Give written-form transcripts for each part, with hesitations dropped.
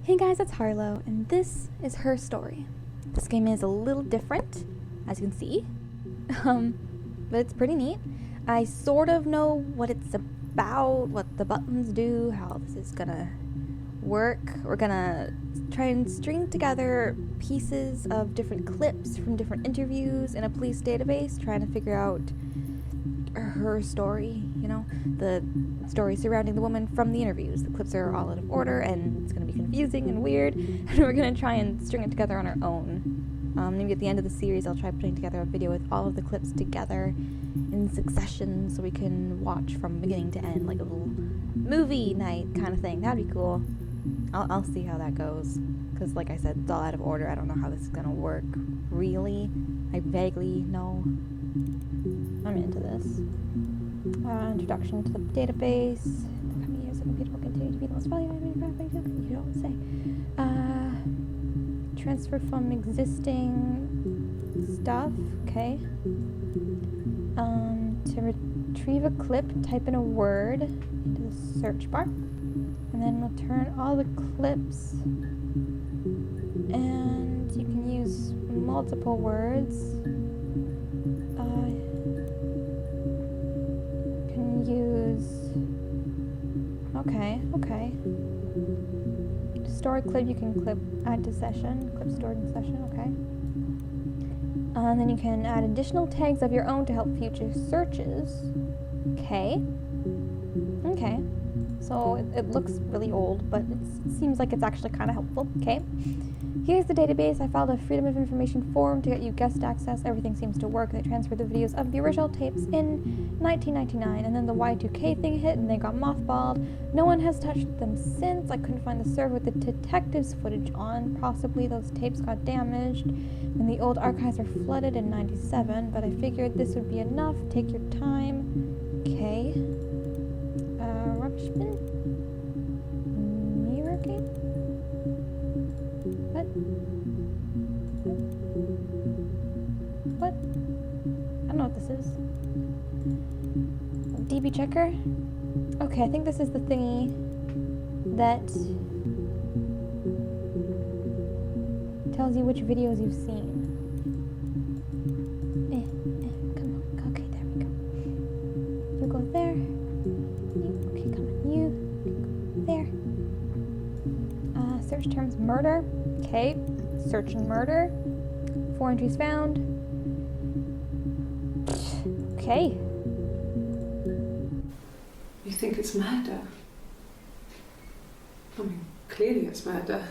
Hey guys, it's Harlow, and this is her story. This game is a little different, as you can see, but it's pretty neat. I sort of know what it's about, what the buttons do, how this is gonna work. We're gonna try and string together pieces of different clips from different interviews in a police database, trying to figure out her story, the story surrounding the woman from the interviews. The clips are all out of order, and it's going to be confusing and weird, and we're going to try and string it together on our own. Maybe at the end of the series I'll try putting together a video with all of the clips together in succession so we can watch from beginning to end, like a little movie night kind of thing. That'd be cool. I'll see how that goes, because like I said, it's all out of order. I don't know how this is going to work, really. I vaguely know. I'm into this. Introduction to the database. The coming years, the computer will continue to be the most valuable. You don't say. Transfer from existing stuff. Okay. To retrieve a clip, type in a word into the search bar, and then return all the clips. And you can use multiple words. Okay. To store a clip, you can add to session, clip stored in session, okay. And then you can add additional tags of your own to help future searches. Okay. So it looks really old, but it seems like it's actually kind of helpful. Okay. Here's the database. I filed a Freedom of Information form to get you guest access. Everything seems to work. They transferred the videos of the original tapes in 1999, and then the Y2K thing hit, and they got mothballed. No one has touched them since. I couldn't find the server with the detectives footage on. Possibly those tapes got damaged, and the old archives were flooded in 97, but I figured this would be enough. Take your time. Okay. Rubbish bin? Mirror game? What? I don't know what this is. DB checker? Okay, I think this is the thingy that tells you which videos you've seen. Come on. Okay, there we go. You go there. Okay, come on. You go there. Search terms murder. Okay, search and murder. 4 entries found. Okay. You think it's murder? I mean, clearly it's murder.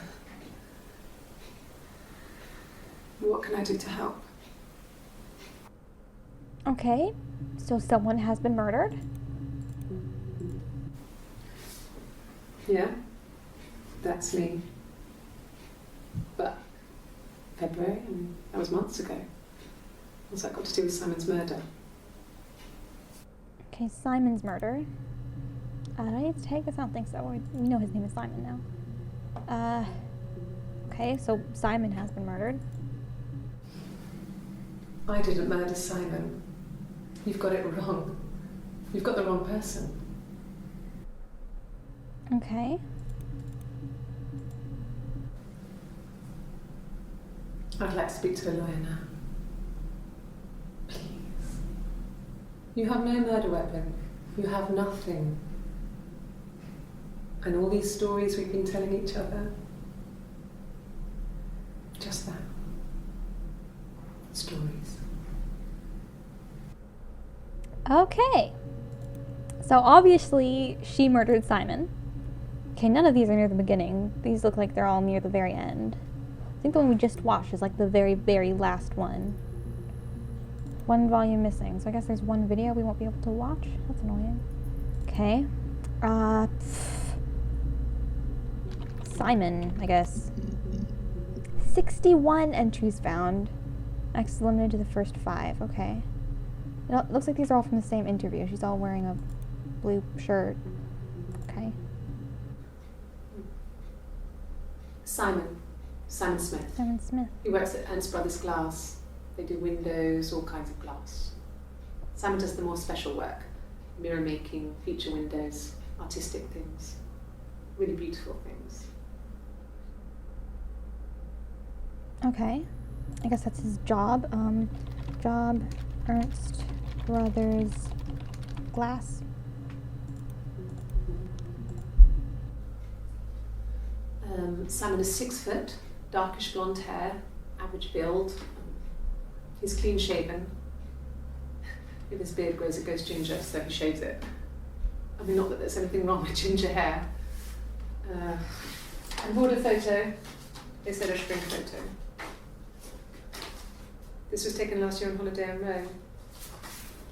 What can I do to help? Okay, so someone has been murdered? Yeah, that's me. But February, and that was months ago. What's that got to do with Simon's murder? Okay, Simon's murder. Do I need to take this? I don't think so. We know his name is Simon now. Okay, so Simon has been murdered. I didn't murder Simon. You've got it wrong. You've got the wrong person. Okay. I'd like to speak to a lawyer now. Please. You have no murder weapon. You have nothing. And all these stories we've been telling each other, just that. Stories. Okay. So obviously she murdered Simon. Okay, none of these are near the beginning. These look like they're all near the very end. I think the one we just watched is like the very, very last one. One volume missing, so I guess there's one video we won't be able to watch. That's annoying. Okay. Simon, I guess. 61 entries found. Access limited to the first 5. Okay. It looks like these are all from the same interview. She's all wearing a blue shirt. Okay. Simon Smith. Simon Smith. He works at Ernst Brothers Glass. They do windows, all kinds of glass. Simon does the more special work. Mirror making, feature windows, artistic things. Really beautiful things. Okay. I guess that's his job. Job, Ernst Brothers Glass. Simon is 6 foot, darkish blonde hair, average build. He's clean shaven. If his beard grows, it goes ginger, so he shaves it. I mean, not that there's anything wrong with ginger hair. And border photo. They said a spring photo. This was taken last year on holiday in Rome.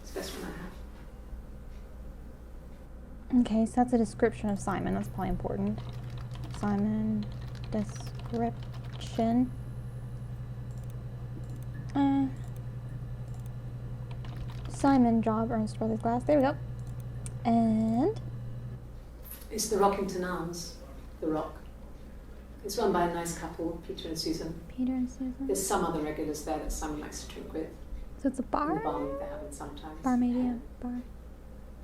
It's the best one I have. Okay, so that's a description of Simon. That's probably important. Simon description. Simon, job, Ernst Brothers Glass. There we go. And It's the Rockington Arms, the Rock. It's run by a nice couple, Peter and Susan. Peter and Susan. There's some other regulars there that Simon likes to drink with. So it's a bar? In the bar they have it sometimes. Bar, maybe a bar.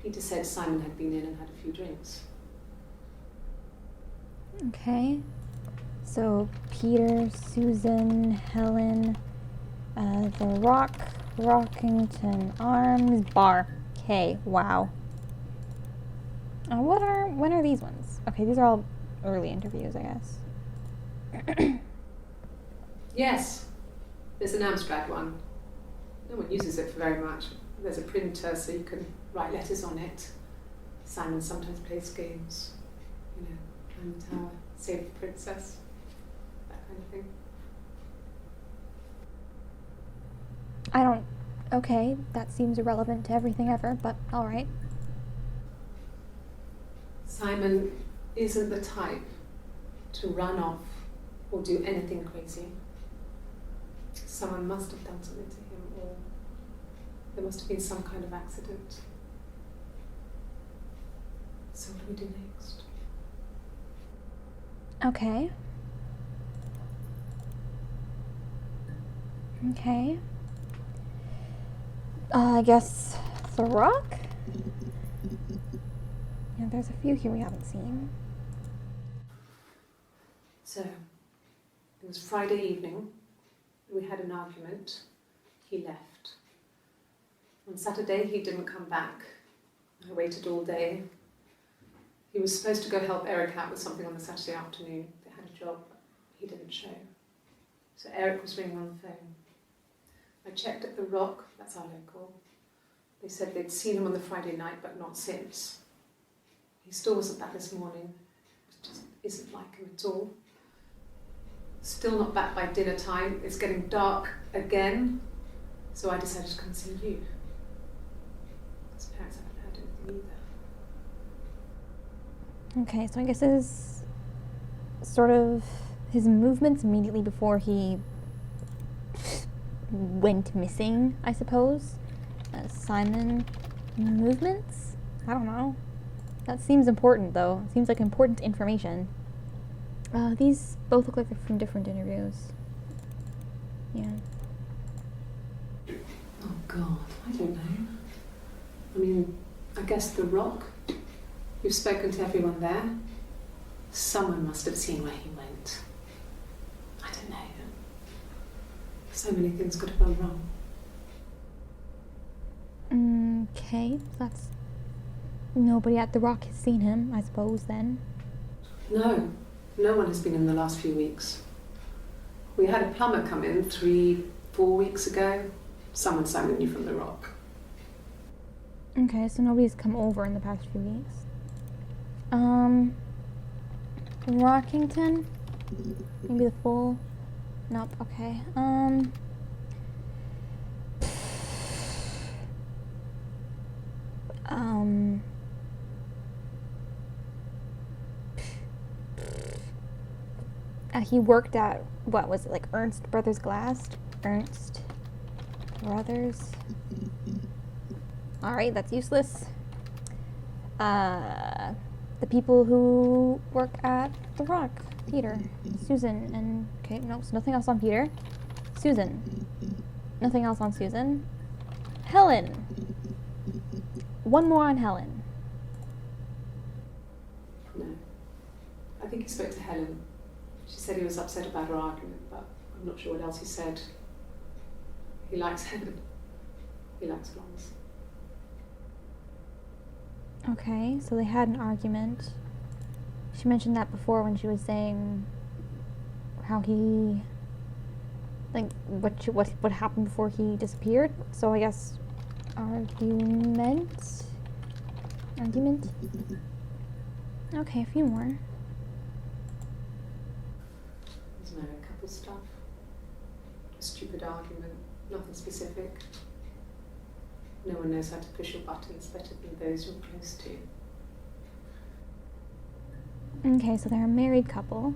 Peter said Simon had been in and had a few drinks. Okay. So Peter, Susan, Helen, the Rock, Rockington Arms, bar. Okay, wow. When are these ones? Okay, these are all early interviews, I guess. Yes, there's an Amstrad one. No one uses it for very much. There's a printer so you can write letters on it. Simon sometimes plays games. You know, climb the tower, save the princess, that kind of thing. Okay, that seems irrelevant to everything ever, but alright. Simon isn't the type to run off or do anything crazy. Someone must have done something to him, or there must have been some kind of accident. So what do we do next? Okay. Okay. I guess the Rock? Yeah, there's a few here we haven't seen. So, it was Friday evening. We had an argument. He left. On Saturday, he didn't come back. I waited all day. He was supposed to go help Eric out with something on the Saturday afternoon. They had a job. He didn't show. So Eric was ringing on the phone. I checked at the Rock, that's our local. They said they'd seen him on the Friday night, but not since. He still wasn't back this morning. It just isn't like him at all. Still not back by dinner time. It's getting dark again. So I decided to come and see you. His parents haven't heard anything either. Okay, so I guess his sort of his movements immediately before he went missing, I suppose. Simon movements? I don't know. That seems important, though. Seems like important information. These both look like they're from different interviews. Yeah. Oh God, I don't know. I mean, I guess the Rock. You've spoken to everyone there. Someone must have seen where he went. I don't know. So many things could have gone wrong. Okay, so that's... Nobody at the Rock has seen him, I suppose, then. No, no one has been in the last few weeks. We had a plumber come in 3-4 weeks ago. Someone Simon knew from the Rock. Okay, so nobody's come over in the past few weeks. Rockington? Maybe the full... Nope, okay. He worked at, what was it, like Ernst Brothers Glass? Ernst Brothers? Alright, that's useless. The people who work at The Rock. Peter, Susan, and... Okay, no, so nothing else on Peter. Susan. Nothing else on Susan. Helen. One more on Helen. No. I think he spoke to Helen. She said he was upset about her argument, but I'm I'm not sure what else he said. He likes heaven. He likes blondes. Okay, so they had an argument. She mentioned that before when she was saying how he, like, what happened before he disappeared. So I guess argument. Okay, a few more. There's married couple stuff. A stupid argument, nothing specific. No one knows how to push your buttons better than those you're close to. Okay, so they're a married couple.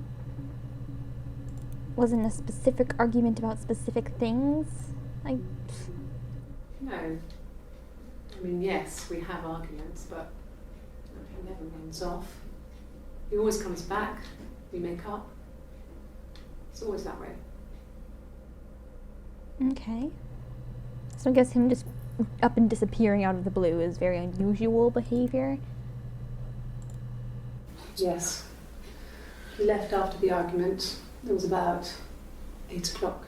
Wasn't a specific argument about specific things? Like, No. I mean, yes, we have arguments, but it never runs off. He always comes back. We make up. It's always that way. okay. So I guess him just up and disappearing out of the blue is very unusual behavior. Yes. He left after the argument. It was about 8 o'clock.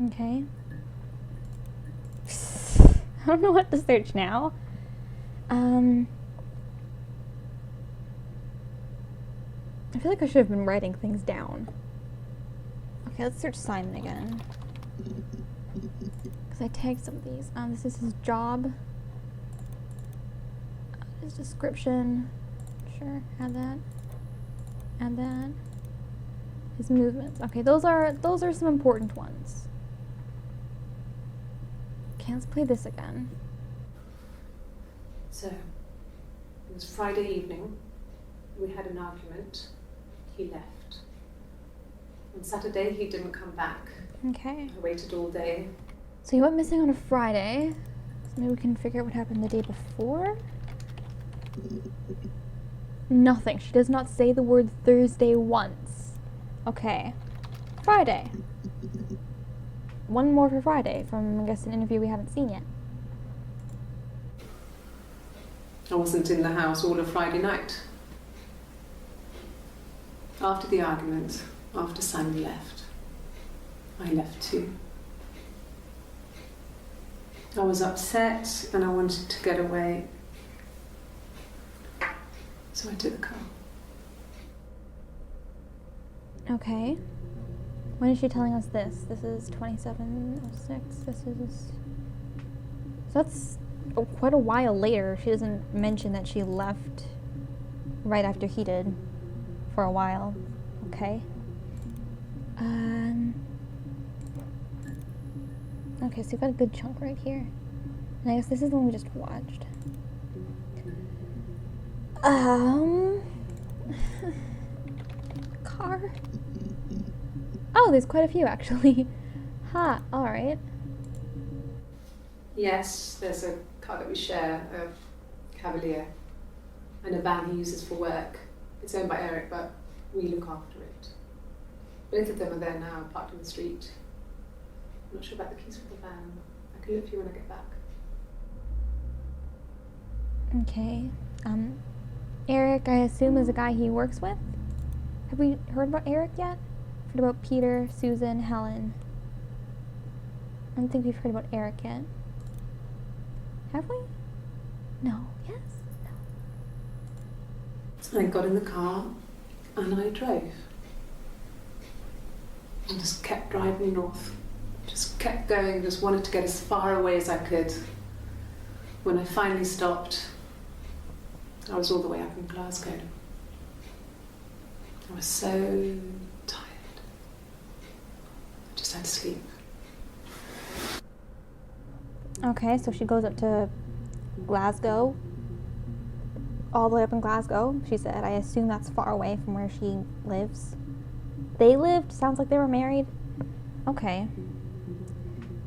Okay. I don't know what to search now. I feel like I should have been writing things down. Okay, let's search Simon again. Because I tagged some of these. This is his job. His description. Sure, add that. Add that. His movements. Okay, those are some important ones. Okay, let's play this again. So, it was Friday evening. We had an argument. He left. On Saturday, he didn't come back. Okay. I waited all day. So he went missing on a Friday. So maybe we can figure out what happened the day before? Nothing. She does not say the word Thursday once. Okay. Friday. One more for Friday from, I guess, an interview we haven't seen yet. I wasn't in the house all of Friday night. After the argument, after Simon left, I left too. I was upset and I wanted to get away. So I took the car. Okay. When is she telling us this? This is 2706. This is... So that's quite a while later. She doesn't mention that she left right after he did for a while. Okay. Okay, so you've got a good chunk right here. And I guess this is the one we just watched. Car. Oh, there's quite a few actually. Ha, alright. Yes, there's a car that we share, a Cavalier, and a van he uses for work. It's owned by Eric, but we look after it. Both of them are there now, parked in the street. I'm not sure about the keys for the van. I can look for you when I get back. Okay. Eric, I assume, is a guy he works with? Have we heard about Eric yet? Heard about Peter, Susan, Helen. I don't think we've heard about Eric yet. Have we? No. Yes? No. I got in the car and I drove. And just kept driving north. Just kept going, just wanted to get as far away as I could. When I finally stopped, I was all the way up in Glasgow. I was so tired. I just had to sleep. Okay, so she goes up to Glasgow. All the way up in Glasgow, she said. I assume that's far away from where she lives. They lived? Sounds like they were married. Okay.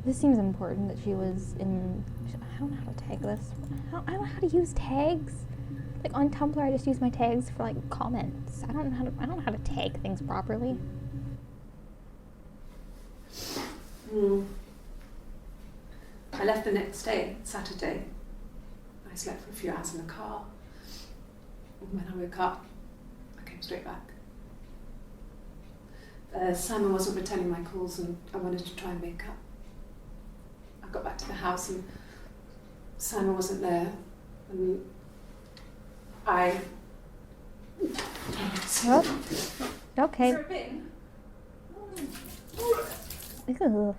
This seems important that she was in... I don't know how to tag this. I don't know how to use tags. Like on Tumblr, I just use my tags for like comments. I don't know how to tag things properly. I left the next day, Saturday. I slept for a few hours in the car. And when I woke up, I came straight back. Simon wasn't returning my calls and I wanted to try and make up. I got back to the house and Simon wasn't there. And I... Oh, okay. Is there a bin? Ew.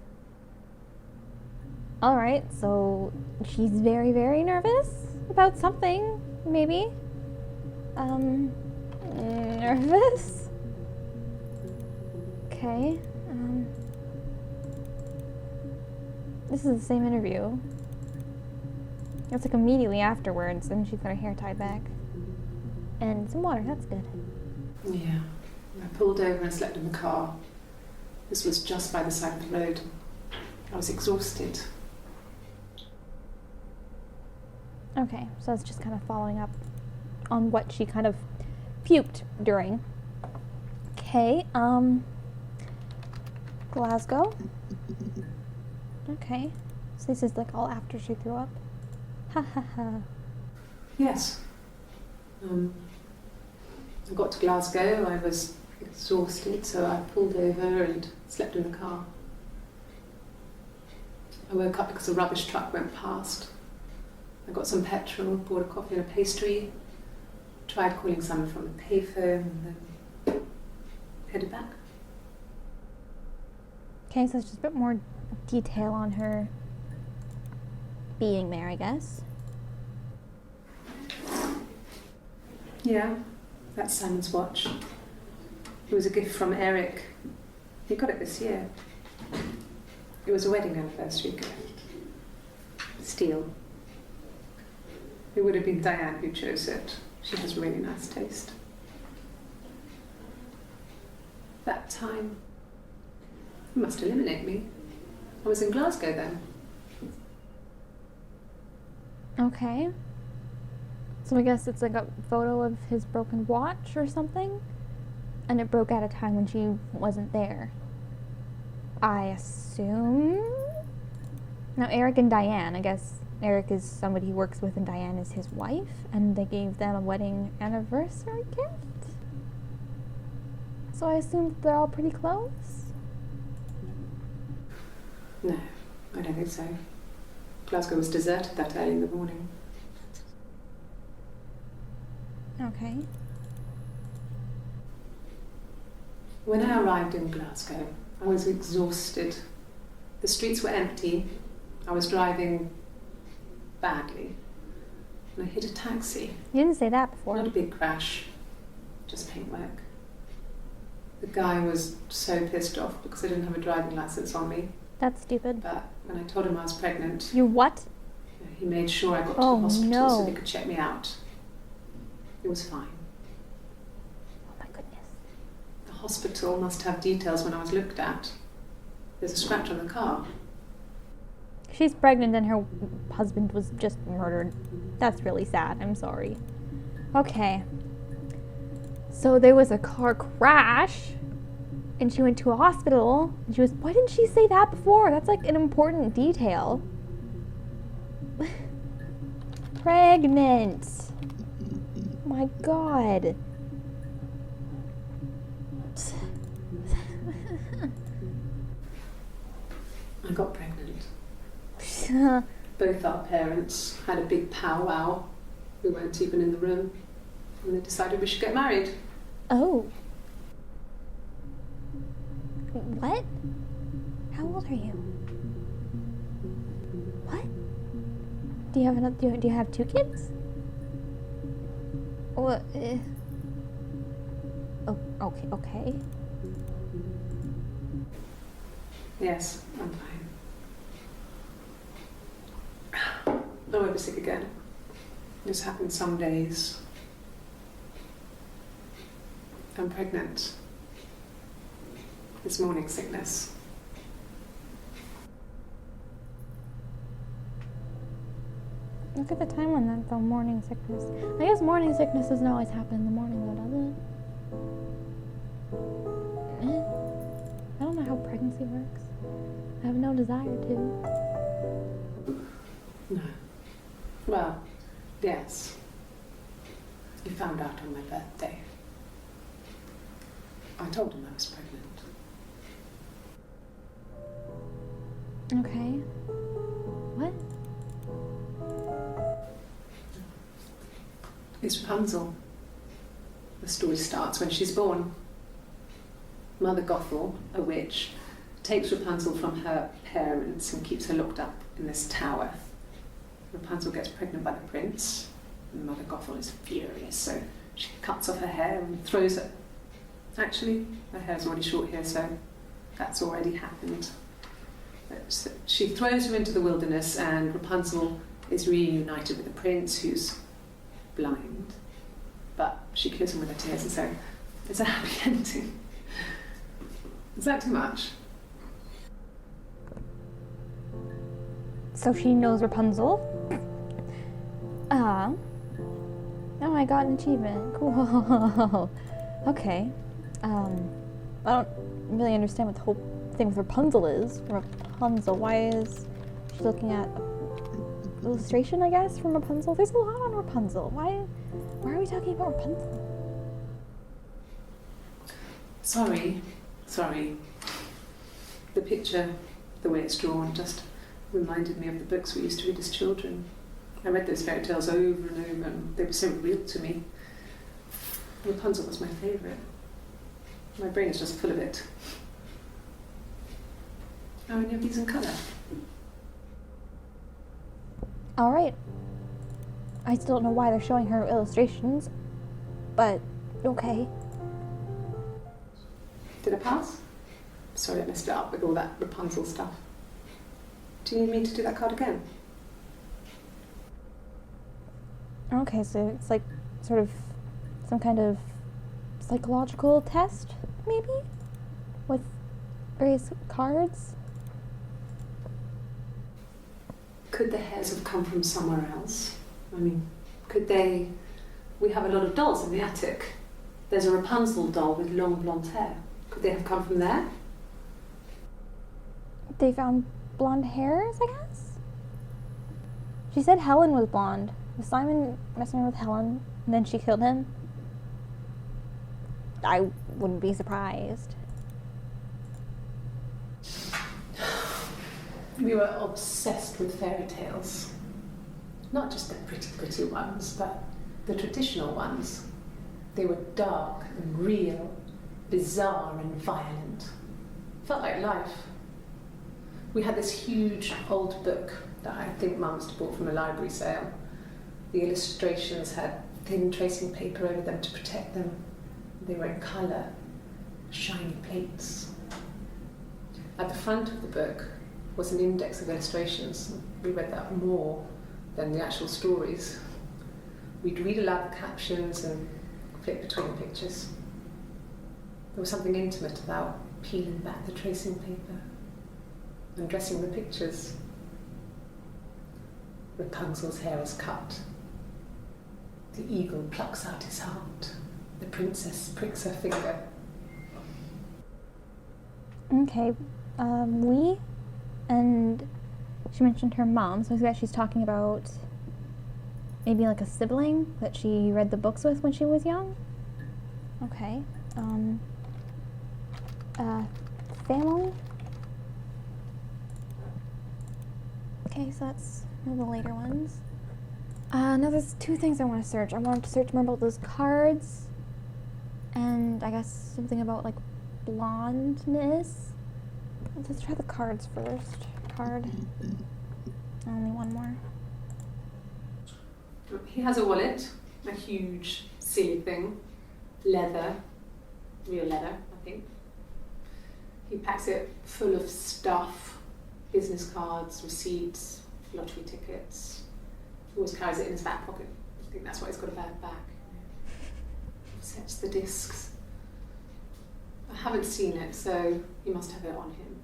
Alright, so she's very, very nervous about something, maybe. Nervous? Okay. This is the same interview. It's like immediately afterwards, and she's got her hair tied back. And some water, that's good. Yeah. I pulled over and slept in the car. This was just by the side of the road. I was exhausted. Okay, so it's just kind of following up on what she kind of puked during. Okay, Glasgow. Okay, so this is like all after she threw up. Ha ha ha. Yes. I got to Glasgow, I was exhausted, so I pulled over and slept in the car. I woke up because a rubbish truck went past. I got some petrol, bought a coffee and a pastry, tried calling someone from the payphone, and then headed back. Okay, so it's just a bit more detail on her being there, I guess. Yeah, that's Simon's watch. It was a gift from Eric. He got it this year. It was a wedding anniversary gift. Steel. It would have been Diane who chose it. She has really nice taste. That time, it must eliminate me. I was in Glasgow then. Okay. So I guess it's like a photo of his broken watch or something? And it broke at a time when she wasn't there. I assume? Now, Eric and Diane, I guess Eric is somebody he works with and Diane is his wife, and they gave them a wedding anniversary gift? So I assume that they're all pretty close? No, I don't think so. Glasgow was deserted that early in the morning. Okay. When I arrived in Glasgow, I was exhausted. The streets were empty. I was driving badly. And I hit a taxi. You didn't say that before. Not a big crash, just paintwork. The guy was so pissed off because I didn't have a driving license on me. That's stupid. But when I told him I was pregnant, You what? he made sure I got to Oh, the hospital no. so they could check me out. It was fine. Oh my goodness. The hospital must have details when I was looked at. There's a scratch on the car. She's pregnant and her husband was just murdered. That's really sad. I'm sorry. Okay. So there was a car crash and she went to a hospital and she was, why didn't she say that before? That's like an important detail. Pregnant. My God. I got pregnant. Both our parents had a big powwow. We weren't even in the room. And they decided we should get married. Oh. What? How old are you? What? Do you have another? Do you have two kids? What? Oh, okay, okay. Yes, I'm fine. I won't be sick again. This happens some days. I'm pregnant. It's morning sickness. Look at the time on that, the morning sickness. I guess morning sickness doesn't always happen in the morning, though, does it? I don't know how pregnancy works. I have no desire to. No. Well, yes. You found out on my birthday. I told him I was pregnant. Okay. What? It's Rapunzel. The story starts when she's born. Mother Gothel, a witch, takes Rapunzel from her parents and keeps her locked up in this tower. Rapunzel gets pregnant by the prince, and Mother Gothel is furious, so she cuts off her hair and throws it. Actually, her hair's already short here, so that's already happened. But she throws her into the wilderness, and Rapunzel is reunited with the prince, who's blind. But she kills him with her tears, and so it's a happy ending. Is that too much? So she knows Rapunzel? Oh, I got an achievement. Cool. Okay. I don't really understand what the whole thing with Rapunzel is. Rapunzel, why is she looking at an illustration, I guess, from Rapunzel? There's a lot on Rapunzel. Why are we talking about Rapunzel? Sorry. The picture, the way it's drawn, just reminded me of the books we used to read as children. I read those fairy tales over and over, and they were so real to me. Rapunzel was my favourite. My brain is just full of it. Are any of these in colour? Alright. I still don't know why they're showing her illustrations, but okay. Did I pass? Sorry, I messed it up with all that Rapunzel stuff. Do you need me to do that card again? Okay, so it's like sort of some kind of psychological test, maybe? With various cards? Could the hairs have come from somewhere else? I mean, could they... We have a lot of dolls in the attic. There's a Rapunzel doll with long blonde hair. Could they have come from there? They found blonde hairs, I guess? She said Helen was blonde. Was Simon messing around with Helen and then she killed him? I wouldn't be surprised. We were obsessed with fairy tales. Not just the pretty ones, but the traditional ones. They were dark and real, bizarre and violent. Felt like life. We had this huge old book that I think Mum must have bought from a library sale. The illustrations had thin tracing paper over them to protect them. They were in colour, shiny plates. At the front of the book was an index of illustrations. We read that more than the actual stories. We'd read aloud the captions and flip between the pictures. There was something intimate about peeling back the tracing paper and dressing the pictures. Rapunzel's hair is cut. The eagle plucks out his heart. The princess pricks her finger. Okay, and she mentioned her mom, so I guess she's talking about maybe like a sibling that she read the books with when she was young. Okay, family. Okay, so that's one of the later ones. Now there's two things I want to search. I want to search more about those cards, and I guess something about like blondness. Let's try the cards first. Card. Only one more. He has a wallet, a huge, silly thing, leather, real leather, I think. He packs it full of stuff, business cards, receipts, lottery tickets. He always carries it in his back pocket. I think that's why he's got a bad back. Sets the discs. I haven't seen it, so he must have it on him.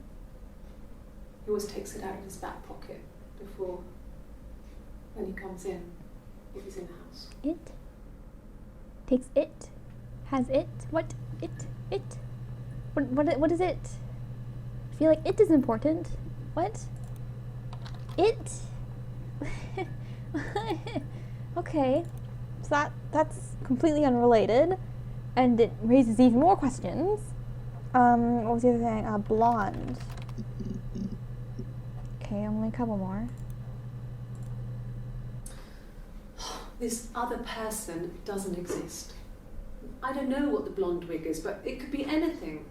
He always takes it out of his back pocket before when he comes in, if he's in the house. It takes it, has it. What it? What is it? I feel like it is important. What? It? Okay, so that's completely unrelated, and it raises even more questions. What was the other thing? Blonde. Okay, only a couple more. This other person doesn't exist. I don't know what the blonde wig is, but it could be anything.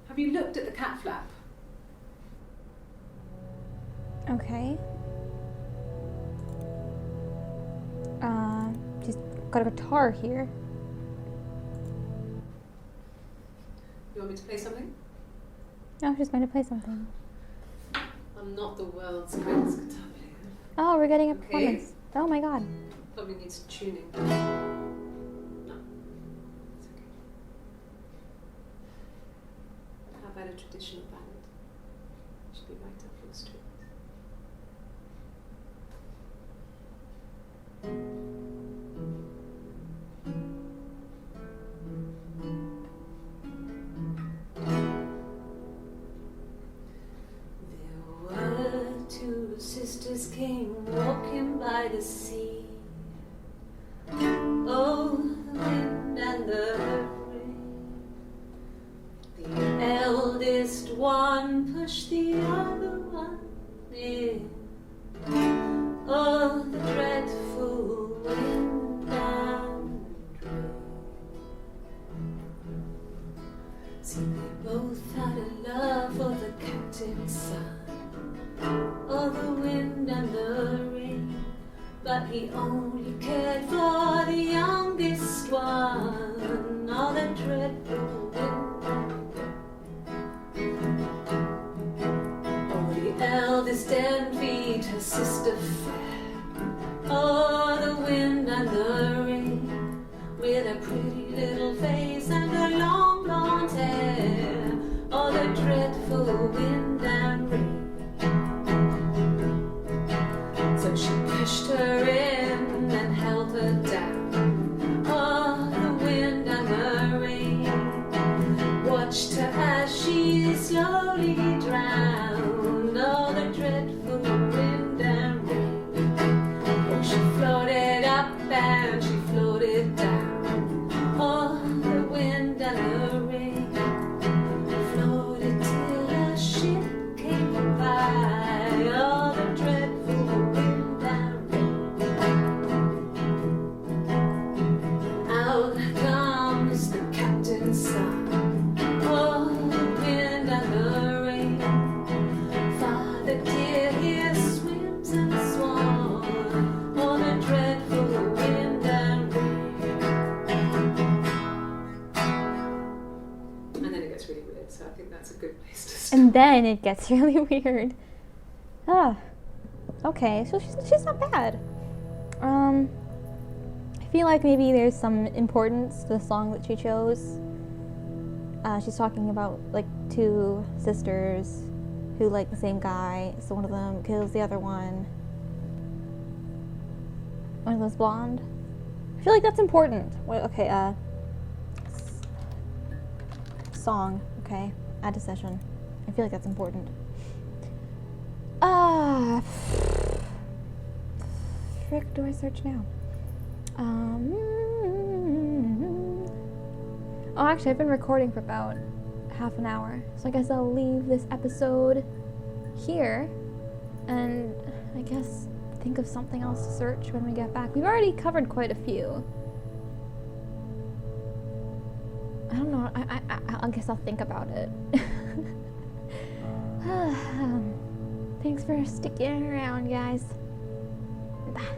Have you looked at the cat flap? Okay. She's got a guitar here. You want me to play something? No, she's going to play something. I'm not the world's greatest guitar player. Oh, we're getting a Okay. performance. Oh my god. Probably needs tuning. No, it's okay. How about a traditional ballad? Should be right up your street. There were two sisters came walking by the sea. Oh, the wind and the rain. The eldest one pushed the other one in. Oh, the dreadful wind and rain. See, they both had a love for the captain's son. Oh, the wind and the rain. But he only cared for the youngest one. Oh, the dreadful wind and rain. Oh, the eldest envied her sister fair. Oh, the wind and the rain. With a pretty little face and her long blonde hair. Oh, the dreadful wind and rain. So she pushed her in and held her down. Oh, the wind and the rain watched her as she slowly drowned. Oh, the dreadful wind and rain. Oh, she floated up and she floated down. Oh, the wind and the rain floated till a ship came by. Oh, the dreadful wind and rain. Out comes the captain's son. Oh, the wind and the rain. Father dear, here swims and swan. Oh, the dreadful wind and rain. And then it gets really weird, so I think that's a good place to stop. And then it gets really weird. Ah. Okay, so she's not bad. I feel like maybe there's some importance to the song that she chose. She's talking about like two sisters who like the same guy, so one of them kills the other one. One of them's blonde. I feel like that's important. Okay, song, okay, add to session. I feel like that's important. Frick do I search now? Oh, actually, I've been recording for about half an hour, so I guess I'll leave this episode here, and I guess think of something else to search when we get back. We've already covered quite a few. I don't know. I guess I'll think about it. Thanks for sticking around, guys. Bye.